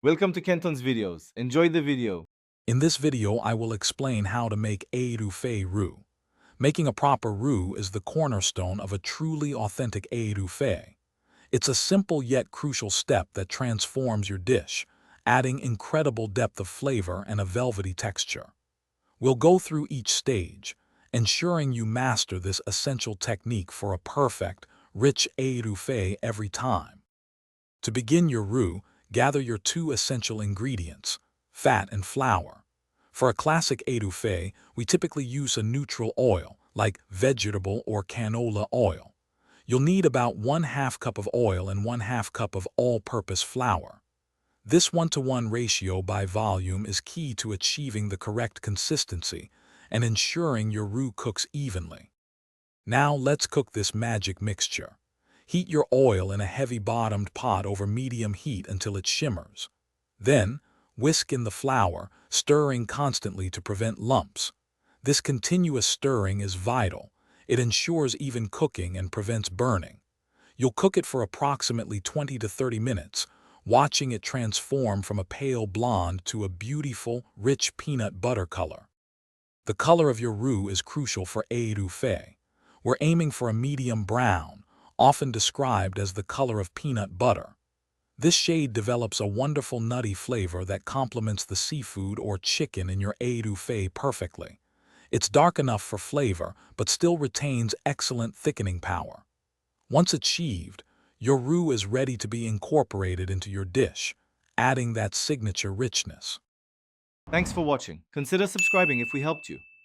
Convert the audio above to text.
Welcome to Kenton's videos. Enjoy the video. In this video, I will explain how to make Etouffee Roux. Making a proper roux is the cornerstone of a truly authentic etouffee. It's a simple yet crucial step that transforms your dish, adding incredible depth of flavor and a velvety texture. We'll go through each stage, ensuring you master this essential technique for a perfect, rich etouffee every time. To begin your roux, gather your two essential ingredients, fat and flour. For a classic etouffee, we typically use a neutral oil, like vegetable or canola oil. You'll need about 1/2 cup of oil and 1/2 cup of all-purpose flour. This 1-to-1 ratio by volume is key to achieving the correct consistency and ensuring your roux cooks evenly. Now let's cook this magic mixture. Heat your oil in a heavy-bottomed pot over medium heat until it shimmers. Then, whisk in the flour, stirring constantly to prevent lumps. This continuous stirring is vital. It ensures even cooking and prevents burning. You'll cook it for approximately 20 to 30 minutes, watching it transform from a pale blonde to a beautiful, rich peanut butter color. The color of your roux is crucial for etouffee. We're aiming for a medium brown, often described as the color of peanut butter. This shade develops a wonderful nutty flavor that complements the seafood or chicken in your etouffee perfectly. It's dark enough for flavor, but still retains excellent thickening power. Once achieved, your roux is ready to be incorporated into your dish, adding that signature richness. Thanks for watching. Consider subscribing if we helped you.